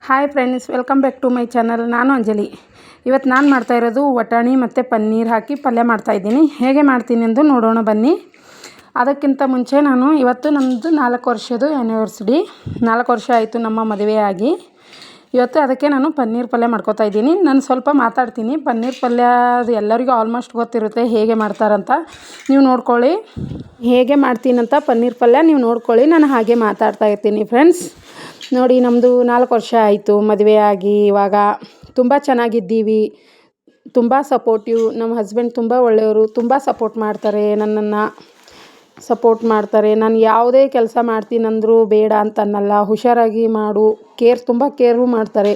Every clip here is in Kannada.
Hi friends, welcome back to my channel. ನಾನು ಅಂಜಲಿ. ಇವತ್ತು ನಾನು ಮಾಡ್ತಾಯಿರೋದು ವಟಾಣಿ ಮತ್ತು ಪನ್ನೀರ್ ಹಾಕಿ ಪಲ್ಯ ಮಾಡ್ತಾಯಿದ್ದೀನಿ. ಹೇಗೆ ಮಾಡ್ತೀನಿ ಎಂದು ನೋಡೋಣ ಬನ್ನಿ. ಅದಕ್ಕಿಂತ ಮುಂಚೆ ನಾನು ಇವತ್ತು ನಮ್ಮದು 4 ವರ್ಷದ ಆ್ಯನಿವರ್ಸರಿ. 4 ವರ್ಷ ಆಯಿತು ನಮ್ಮ ಮದುವೆಯಾಗಿ. ಇವತ್ತು ಅದಕ್ಕೆ ನಾನು ಪನ್ನೀರ್ ಪಲ್ಯ ಮಾಡ್ಕೊತಾಯಿದ್ದೀನಿ. ನಾನು ಸ್ವಲ್ಪ ಮಾತಾಡ್ತೀನಿ. ಪನ್ನೀರ್ ಪಲ್ಯ ಅದು ಎಲ್ಲರಿಗೂ ಆಲ್ಮೋಸ್ಟ್ ಗೊತ್ತಿರುತ್ತೆ ಹೇಗೆ ಮಾಡ್ತಾರಂತ. ನೀವು ನೋಡ್ಕೊಳ್ಳಿ. ಹೇಗೆ ಮಾಡ್ತೀನಂತ ಪನ್ನೀರ್ ಪಲ್ಯ ನೀವು ನೋಡ್ಕೊಳ್ಳಿ. ನಾನು ಹಾಗೆ ಮಾತಾಡ್ತಾ ಇರ್ತೀನಿ ಫ್ರೆಂಡ್ಸ್. ನೋಡಿ, ನಮ್ಮದು 4 ವರ್ಷ ಆಯಿತು ಮದುವೆಯಾಗಿ. ಇವಾಗ ತುಂಬ ಚೆನ್ನಾಗಿದ್ದೀವಿ. ತುಂಬ ಸಪೋರ್ಟಿವ್. ನಮ್ಮ ಹಸ್ಬೆಂಡ್ ತುಂಬ ಒಳ್ಳೆಯವರು. ತುಂಬ ಸಪೋರ್ಟ್ ಮಾಡ್ತಾರೆ, ನನ್ನನ್ನು ಸಪೋರ್ಟ್ ಮಾಡ್ತಾರೆ. ನಾನು ಯಾವುದೇ ಕೆಲಸ ಮಾಡ್ತೀನಂದರೂ ಬೇಡ ಅಂತ ಅನ್ನಲ್ಲ. ಹುಷಾರಾಗಿ ಮಾಡು, ತುಂಬ ಕೇರು ಮಾಡ್ತಾರೆ.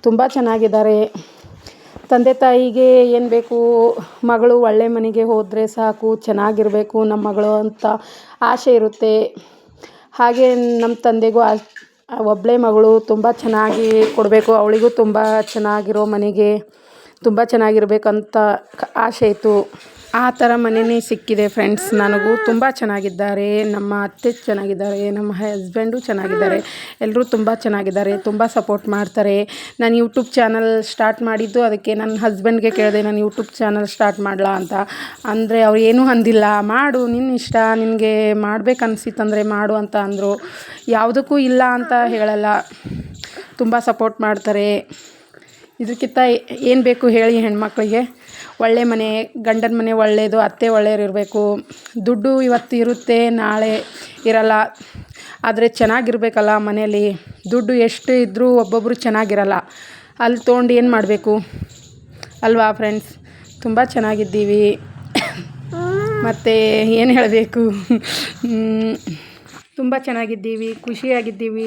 ತುಂಬ ಚೆನ್ನಾಗಿದ್ದಾರೆ. ತಂದೆ ತಾಯಿಗೆ ಏನು ಬೇಕು, ಮಗಳು ಒಳ್ಳೆ ಮನೆಗೆ ಹೋದರೆ ಸಾಕು, ಚೆನ್ನಾಗಿರಬೇಕು ನಮ್ಮ ಮಗಳು ಅಂತ ಆಸೆ ಇರುತ್ತೆ. ಹಾಗೆ ನಮ್ಮ ತಂದೆಗೂ ಒಬ್ಬಳೇ ಮಗಳು, ತುಂಬ ಚೆನ್ನಾಗಿ ಕೊಡಬೇಕು, ಅವಳಿಗೂ ತುಂಬ ಚೆನ್ನಾಗಿರೋ ಮನೆಗೆ, ತುಂಬ ಚೆನ್ನಾಗಿರ್ಬೇಕಂತ ಆಸೆ ಇತ್ತು. ಆ ಥರ ಮನೆಯೇ ಸಿಕ್ಕಿದೆ ಫ್ರೆಂಡ್ಸ್. ನನಗೂ ತುಂಬ ಚೆನ್ನಾಗಿದ್ದಾರೆ. ನಮ್ಮ ಅತ್ತೆ ಚೆನ್ನಾಗಿದ್ದಾರೆ, ನಮ್ಮ ಹಸ್ಬೆಂಡು ಚೆನ್ನಾಗಿದ್ದಾರೆ. ಎಲ್ಲರೂ ತುಂಬ ಚೆನ್ನಾಗಿದ್ದಾರೆ, ತುಂಬ ಸಪೋರ್ಟ್ ಮಾಡ್ತಾರೆ. ನಾನು ಯೂಟ್ಯೂಬ್ ಚಾನಲ್ ಸ್ಟಾರ್ಟ್ ಮಾಡಿದ್ದು ಅದಕ್ಕೆ. ನನ್ನ ಹಸ್ಬೆಂಡ್ಗೆ ಕೇಳಿದೆ ನಾನು ಯೂಟ್ಯೂಬ್ ಚಾನಲ್ ಸ್ಟಾರ್ಟ್ ಮಾಡಲಾ ಅಂತ. ಅಂದರೆ ಅವ್ರು ಏನೂ ಅಂದಿಲ್ಲ. ಮಾಡು, ನಿನ್ನ ಇಷ್ಟ, ನಿನಗೆ ಮಾಡ್ಬೇಕನ್ಸಿತ್ತಂದರೆ ಮಾಡು ಅಂತ ಅಂದರು. ಯಾವುದಕ್ಕೂ ಇಲ್ಲ ಅಂತ ಹೇಳಲ್ಲ. ತುಂಬ ಸಪೋರ್ಟ್ ಮಾಡ್ತಾರೆ. ಇದಕ್ಕಿಂತ ಏನು ಬೇಕು ಹೇಳಿ ಹೆಣ್ಮಕ್ಳಿಗೆ? ಒಳ್ಳೆ ಮನೆ, ಗಂಡನ ಮನೆ ಒಳ್ಳೆಯದು, ಅತ್ತೆ ಒಳ್ಳೆಯರಿರಬೇಕು. ದುಡ್ಡು ಇವತ್ತು ಇರುತ್ತೆ, ನಾಳೆ ಇರಲ್ಲ. ಆದರೆ ಚೆನ್ನಾಗಿರ್ಬೇಕಲ್ಲ ಮನೇಲಿ. ದುಡ್ಡು ಎಷ್ಟು ಇದ್ದರೂ ಒಬ್ಬೊಬ್ಬರು ಚೆನ್ನಾಗಿರಲ್ಲ. ಅಲ್ಲಿ ತೊಗೊಂಡು ಏನು ಮಾಡಬೇಕು ಅಲ್ವಾ ಫ್ರೆಂಡ್ಸ್? ತುಂಬ ಚೆನ್ನಾಗಿದ್ದೀವಿ. ಮತ್ತು ಏನು ಹೇಳಬೇಕು, ತುಂಬ ಚೆನ್ನಾಗಿದ್ದೀವಿ, ಖುಷಿಯಾಗಿದ್ದೀವಿ.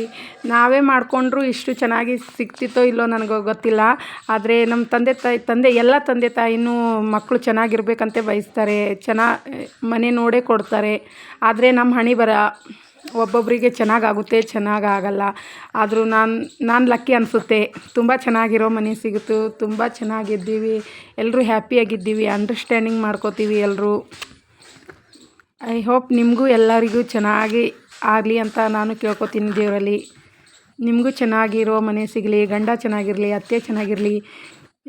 ನಾವೇ ಮಾಡಿಕೊಂಡ್ರೂ ಇಷ್ಟು ಚೆನ್ನಾಗಿ ಸಿಗ್ತಿತ್ತೋ ಇಲ್ಲೋ ನನಗೆ ಗೊತ್ತಿಲ್ಲ. ಆದರೆ ನಮ್ಮ ಎಲ್ಲ ತಂದೆ ತಾಯಿನೂ ಮಕ್ಕಳು ಚೆನ್ನಾಗಿರ್ಬೇಕಂತೆ ಬಯಸ್ತಾರೆ. ಮನೆ ನೋಡೇ ಕೊಡ್ತಾರೆ. ಆದರೆ ನಮ್ಮ ಹಣೆ ಬರ ಒಬ್ಬೊಬ್ಬರಿಗೆ ಚೆನ್ನಾಗಾಗುತ್ತೆ, ಚೆನ್ನಾಗಾಗಲ್ಲ. ಆದರೂ ನಾನು ಲಕ್ಕಿ ಅನಿಸುತ್ತೆ. ತುಂಬ ಚೆನ್ನಾಗಿರೋ ಮನೆ ಸಿಗುತ್ತು. ತುಂಬ ಚೆನ್ನಾಗಿದ್ದೀವಿ, ಎಲ್ಲರೂ ಹ್ಯಾಪಿಯಾಗಿದ್ದೀವಿ, ಅಂಡರ್ಸ್ಟ್ಯಾಂಡಿಂಗ್ ಮಾಡ್ಕೋತೀವಿ ಎಲ್ಲರೂ. ಐ ಹೋಪ್ ನಿಮಗೂ ಎಲ್ಲರಿಗೂ ಚೆನ್ನಾಗಿ ಆಗಲಿ ಅಂತ ನಾನು ಕೇಳ್ಕೊತೀನಿ ದೇವರಲ್ಲಿ. ನಿಮಗೂ ಚೆನ್ನಾಗಿರೋ ಮನೆ ಸಿಗಲಿ, ಗಂಡ ಚೆನ್ನಾಗಿರಲಿ, ಅತ್ತೆ ಚೆನ್ನಾಗಿರಲಿ,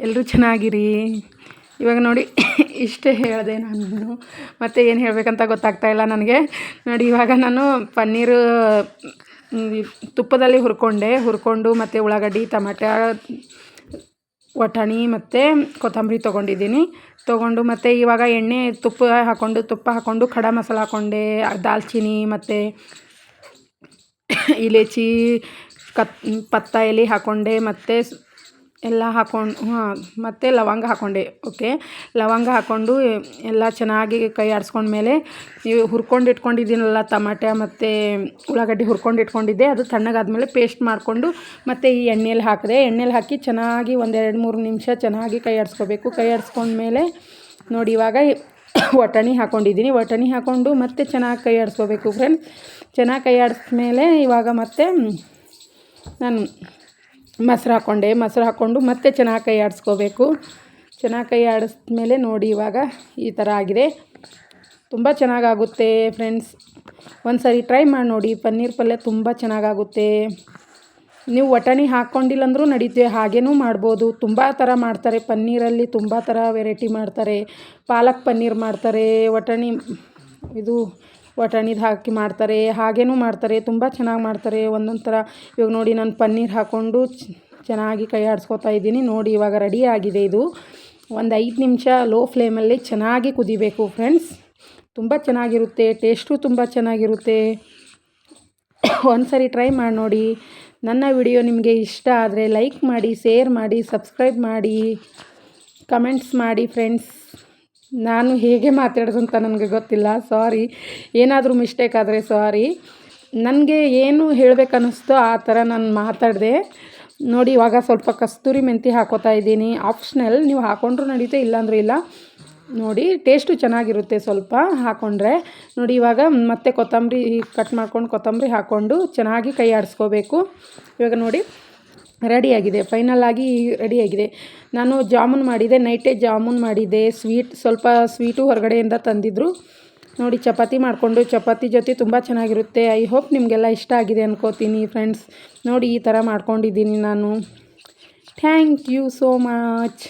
ಎಲ್ಲರೂ ಚೆನ್ನಾಗಿರಿ. ಇವಾಗ ನೋಡಿ, ಇಷ್ಟೇ ಹೇಳಿದೆ ನಾನು. ಮತ್ತು ಏನು ಹೇಳಬೇಕಂತ ಗೊತ್ತಾಗ್ತಾಯಿಲ್ಲ ನನಗೆ. ನೋಡಿ, ಇವಾಗ ನಾನು ಪನ್ನೀರು ತುಪ್ಪದಲ್ಲಿ ಹುರ್ಕೊಂಡು ಮತ್ತು ಉಳ್ಳಾಗಡ್ಡಿ, ಟೊಮೆಟೊ, ವಟಾಣಿ ಮತ್ತು ಕೊತ್ತಂಬರಿ ತೊಗೊಂಡು ಮತ್ತು ಇವಾಗ ತುಪ್ಪ ಹಾಕ್ಕೊಂಡು ಖಡಾ ಮಸಾಲ ಹಾಕ್ಕೊಂಡೆ. ದಾಲ್ಚಿನ್ನಿ ಮತ್ತು ಇಲೈಚಿ, ಪತ್ತ ಎಲೆ ಹಾಕ್ಕೊಂಡೆ ಮತ್ತು ಎಲ್ಲ ಮತ್ತು ಲವಂಗ ಹಾಕ್ಕೊಂಡೆ. ಓಕೆ, ಲವಂಗ ಹಾಕ್ಕೊಂಡು ಎಲ್ಲ ಚೆನ್ನಾಗಿ ಕೈ ಆಡಿಸ್ಕೊಂಡ್ಮೇಲೆ ಹುರ್ಕೊಂಡು ಇಟ್ಕೊಂಡಿದ್ದೀನಲ್ಲ ಟಮಾಟೆ ಮತ್ತು ಉಳ್ಳಾಗಡ್ಡಿ ಇಟ್ಕೊಂಡಿದ್ದೆ, ಅದು ತಣ್ಣಗಾದ್ಮೇಲೆ ಪೇಸ್ಟ್ ಮಾಡಿಕೊಂಡು ಮತ್ತು ಈ ಎಣ್ಣೆಯಲ್ಲಿ ಹಾಕಿ ಚೆನ್ನಾಗಿ 1-2-3 ನಿಮಿಷ ಚೆನ್ನಾಗಿ ಕೈ ಆಡಿಸ್ಕೋಬೇಕು. ಕೈ ಆಡಿಸ್ಕೊಂಡ್ಮೇಲೆ ನೋಡಿ, ಇವಾಗ ವಟಾಣಿ ಹಾಕ್ಕೊಂಡು ಮತ್ತೆ ಚೆನ್ನಾಗಿ ಕೈ ಆಡಿಸ್ಕೋಬೇಕು ಫ್ರೆಂಡ್ಸ್. ಚೆನ್ನಾಗಿ ಕೈ ಆಡಿಸ್ಮೇಲೆ ಇವಾಗ ಮತ್ತೆ ನಾನು ಮೊಸರು ಹಾಕ್ಕೊಂಡು ಮತ್ತೆ ಚೆನ್ನಾಗಿ ಕೈ ಆಡಿಸ್ಕೋಬೇಕು. ಚೆನ್ನಾಗಿ ಕೈ ಆಡಿಸ್ಮೇಲೆ ನೋಡಿ, ಇವಾಗ ಈ ಥರ ಆಗಿದೆ. ತುಂಬ ಚೆನ್ನಾಗಾಗುತ್ತೆ ಫ್ರೆಂಡ್ಸ್. ಒಂದು ಸಾರಿ ಟ್ರೈ ಮಾಡಿ ನೋಡಿ. ಪನ್ನೀರ್ ಪಲ್ಯ ತುಂಬ ಚೆನ್ನಾಗಾಗುತ್ತೆ. ನೀವು ವಟಾಣಿ ಹಾಕ್ಕೊಂಡಿಲ್ಲ ಅಂದರೂ ನಡೀತೀವಿ, ಹಾಗೇನೂ ಮಾಡ್ಬೋದು. ತುಂಬ ಥರ ಮಾಡ್ತಾರೆ ಪನ್ನೀರಲ್ಲಿ, ತುಂಬ ಥರ ವೆರೈಟಿ ಮಾಡ್ತಾರೆ. ಪಾಲಕ್ ಪನ್ನೀರ್ ಮಾಡ್ತಾರೆ, ವಟಾಣಿದು ಹಾಕಿ ಮಾಡ್ತಾರೆ, ಹಾಗೇನೂ ಮಾಡ್ತಾರೆ. ತುಂಬ ಚೆನ್ನಾಗಿ ಮಾಡ್ತಾರೆ ಒಂದೊಂದು ಥರ. ಇವಾಗ ನೋಡಿ, ನಾನು ಪನ್ನೀರ್ ಹಾಕ್ಕೊಂಡು ಚೆನ್ನಾಗಿ ಕೈ ಆಡಿಸ್ಕೊತಾ ಇದ್ದೀನಿ. ನೋಡಿ, ಇವಾಗ ರೆಡಿ ಆಗಿದೆ. ಇದು ಒಂದು 5 ನಿಮಿಷ ಲೋ ಫ್ಲೇಮಲ್ಲಿ ಚೆನ್ನಾಗಿ ಕುದಿಬೇಕು ಫ್ರೆಂಡ್ಸ್. ತುಂಬ ಚೆನ್ನಾಗಿರುತ್ತೆ, ಟೇಸ್ಟು ತುಂಬ ಚೆನ್ನಾಗಿರುತ್ತೆ. ಒಂದು ಸಾರಿ ಟ್ರೈ ಮಾಡಿ ನೋಡಿ. ನನ್ನ ವಿಡಿಯೋ ನಿಮಗೆ ಇಷ್ಟ ಆದರೆ ಲೈಕ್ ಮಾಡಿ, ಶೇರ್ ಮಾಡಿ, ಸಬ್ಸ್ಕ್ರೈಬ್ ಮಾಡಿ, ಕಮೆಂಟ್ಸ್ ಮಾಡಿ ಫ್ರೆಂಡ್ಸ್. ನಾನು ಹೇಗೆ ಮಾತಾಡೋದಂತ ನನಗೆ ಗೊತ್ತಿಲ್ಲ, ಸಾರಿ. ಏನಾದರೂ ಮಿಸ್ಟೇಕ್ ಆದರೆ ಸಾರಿ. ನನಗೆ ಏನು ಹೇಳಬೇಕನ್ನಿಸ್ತೋ ಆ ಥರ ನಾನು ಮಾತಾಡಿದೆ. ನೋಡಿ, ಇವಾಗ ಸ್ವಲ್ಪ ಕಸ್ತೂರಿ ಮೆಂತಿ ಹಾಕೋತಾ ಇದ್ದೀನಿ. ಆಪ್ಷನಲ್, ನೀವು ಹಾಕ್ಕೊಂಡ್ರೂ ನಡೀತೆ, ಇಲ್ಲಾಂದ್ರೆ ಇಲ್ಲ. ನೋಡಿ, ಟೇಸ್ಟು ಚೆನ್ನಾಗಿರುತ್ತೆ ಸ್ವಲ್ಪ ಹಾಕ್ಕೊಂಡ್ರೆ. ನೋಡಿ, ಇವಾಗ ಮತ್ತೆ ಕಟ್ ಮಾಡ್ಕೊಂಡು ಕೊತ್ತಂಬರಿ ಹಾಕ್ಕೊಂಡು ಚೆನ್ನಾಗಿ ಕೈ ಆಡಿಸ್ಕೋಬೇಕು. ಇವಾಗ ನೋಡಿ, ರೆಡಿಯಾಗಿದೆ, ಫೈನಲಾಗಿ ರೆಡಿಯಾಗಿದೆ. ನಾನು ನೈಟೇ ಜಾಮೂನ್ ಮಾಡಿದ್ದೆ. ಸ್ವಲ್ಪ ಸ್ವೀಟು ಹೊರಗಡೆಯಿಂದ ತಂದಿದ್ದರು. ನೋಡಿ ಚಪಾತಿ ಮಾಡಿಕೊಂಡು ಚಪಾತಿ ಜೊತೆ ತುಂಬ ಚೆನ್ನಾಗಿರುತ್ತೆ. ಐ ಹೋಪ್ ನಿಮಗೆಲ್ಲ ಇಷ್ಟ ಆಗಿದೆ ಅನ್ಕೋತೀನಿ ಫ್ರೆಂಡ್ಸ್. ನೋಡಿ ಈ ಥರ ಮಾಡ್ಕೊಂಡಿದ್ದೀನಿ ನಾನು. Thank you so much.